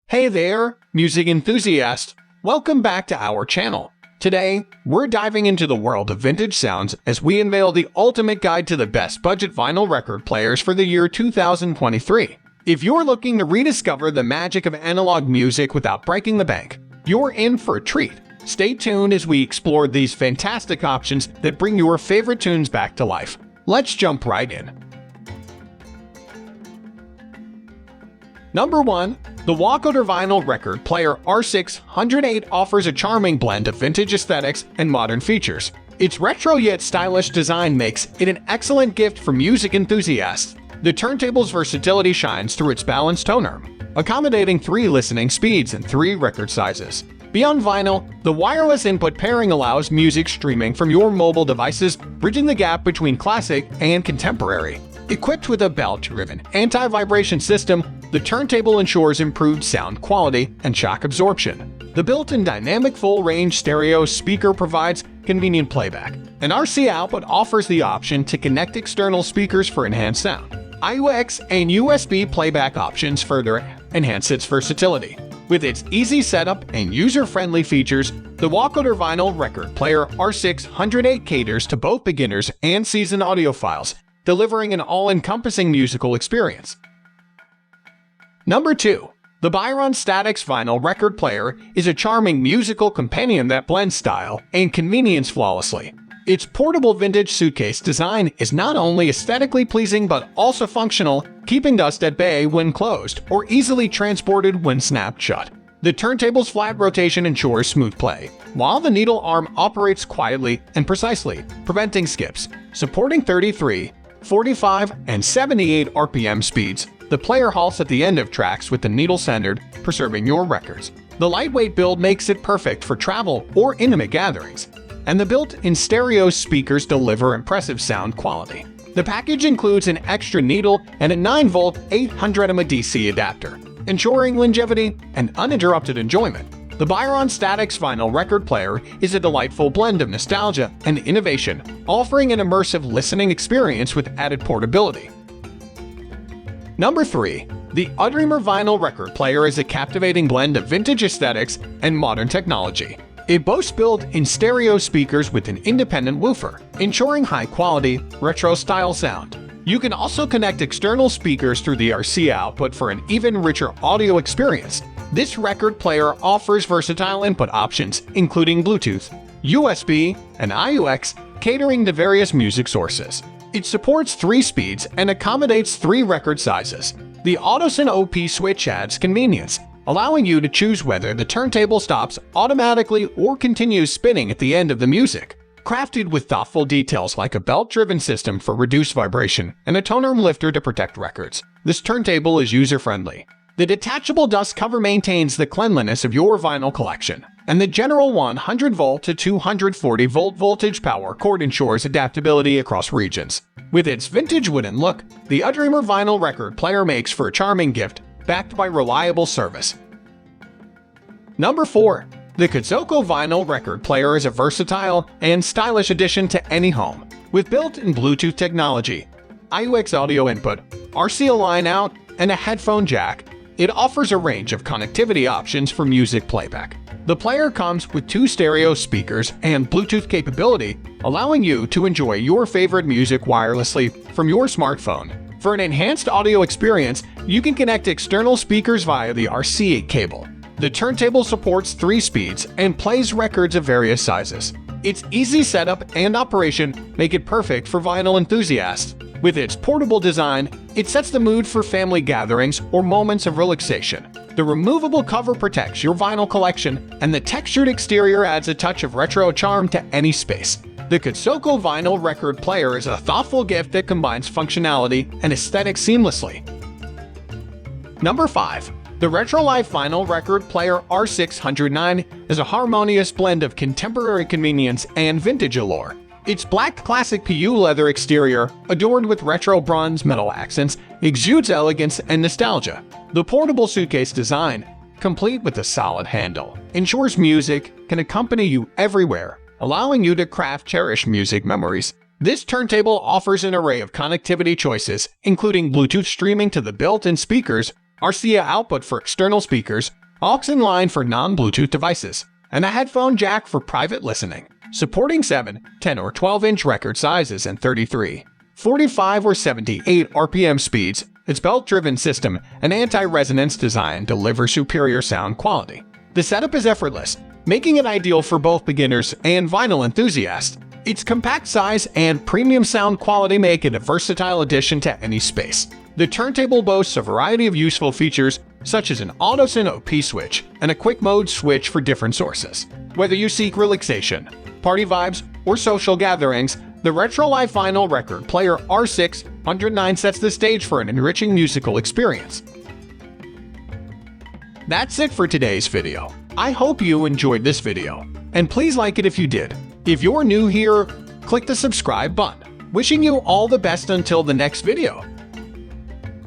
Hey there, music enthusiasts! Welcome back to our channel. Today, we're diving into the world of vintage sounds as we unveil the ultimate guide to the best budget vinyl record players for the year 2023. If you're looking to rediscover the magic of analog music without breaking the bank, you're in for a treat. Stay tuned as we explore these fantastic options that bring your favorite tunes back to life. Let's jump right in. Number 1. The Walkover Vinyl Record Player R608 offers a charming blend of vintage aesthetics and modern features. Its retro yet stylish design makes it an excellent gift for music enthusiasts. The turntable's versatility shines through its balanced tone arm, accommodating 3 listening speeds and 3 record sizes. Beyond vinyl, the wireless input pairing allows music streaming from your mobile devices, bridging the gap between classic and contemporary. Equipped with a belt-driven anti-vibration system, the turntable ensures improved sound quality and shock absorption. The built-in dynamic full-range stereo speaker provides convenient playback. An RC output offers the option to connect external speakers for enhanced sound. AUX and USB playback options further enhance its versatility. With its easy setup and user-friendly features, the Walkover Vinyl Record Player R608 caters to both beginners and seasoned audiophiles, delivering an all-encompassing musical experience. Number 2. The ByronStatics Vinyl Record Player is a charming musical companion that blends style and convenience flawlessly. Its portable vintage suitcase design is not only aesthetically pleasing but also functional, keeping dust at bay when closed or easily transported when snapped shut. The turntable's flat rotation ensures smooth play, while the needle arm operates quietly and precisely, preventing skips. Supporting 33, 45, and 78 RPM speeds, the player halts at the end of tracks with the needle centered, preserving your records. The lightweight build makes it perfect for travel or intimate gatherings, and the built-in stereo speakers deliver impressive sound quality. The package includes an extra needle and a 9-volt 800 mAh DC adapter, ensuring longevity and uninterrupted enjoyment. The ByronStatics Vinyl Record Player is a delightful blend of nostalgia and innovation, offering an immersive listening experience with added portability. Number 3. The Udreamer Vinyl Record Player is a captivating blend of vintage aesthetics and modern technology. It boasts built-in stereo speakers with an independent woofer, ensuring high-quality, retro-style sound. You can also connect external speakers through the RC output for an even richer audio experience. This record player offers versatile input options, including Bluetooth, USB, and AUX, catering to various music sources. It supports 3 speeds and accommodates 3 record sizes. The AutoSyn OP switch adds convenience, allowing you to choose whether the turntable stops automatically or continues spinning at the end of the music. Crafted with thoughtful details like a belt-driven system for reduced vibration and a tone arm lifter to protect records, this turntable is user-friendly. The detachable dust cover maintains the cleanliness of your vinyl collection, and the general 100-volt to 240-volt voltage power cord ensures adaptability across regions. With its vintage wooden look, the Udreamer Vinyl Record Player makes for a charming gift, backed by reliable service. Number 4. The Kosoko Vinyl Record Player is a versatile and stylish addition to any home. With built-in Bluetooth technology, AUX audio input, RC line out, and a headphone jack, it offers a range of connectivity options for music playback. The player comes with 2 stereo speakers and Bluetooth capability, allowing you to enjoy your favorite music wirelessly from your smartphone. For an enhanced audio experience, you can connect external speakers via the RC cable. The turntable supports 3 speeds and plays records of various sizes. Its easy setup and operation make it perfect for vinyl enthusiasts. With its portable design, it sets the mood for family gatherings or moments of relaxation. The removable cover protects your vinyl collection, and the textured exterior adds a touch of retro charm to any space. The Kosoko Vinyl Record Player is a thoughtful gift that combines functionality and aesthetics seamlessly. Number 5. The Retrolife Vinyl Record Player R609 is a harmonious blend of contemporary convenience and vintage allure. Its black classic PU leather exterior, adorned with retro bronze metal accents, exudes elegance and nostalgia. The portable suitcase design, complete with a solid handle, ensures music can accompany you everywhere, allowing you to craft cherished music memories. This turntable offers an array of connectivity choices, including Bluetooth streaming to the built-in speakers, RCA output for external speakers, aux line for non-Bluetooth devices, and a headphone jack for private listening. Supporting 7, 10 or 12-inch record sizes and 33, 45 or 78 RPM speeds, its belt-driven system and anti-resonance design deliver superior sound quality. The setup is effortless, making it ideal for both beginners and vinyl enthusiasts. Its compact size and premium sound quality make it a versatile addition to any space. The turntable boasts a variety of useful features, such as an auto-syn OP switch and a quick mode switch for different sources. Whether you seek relaxation, party vibes, or social gatherings, the Retrolife vinyl record player R609 sets the stage for an enriching musical experience. That's it for today's video. I hope you enjoyed this video, and please like it if you did. If you're new here, click the subscribe button. Wishing you all the best until the next video.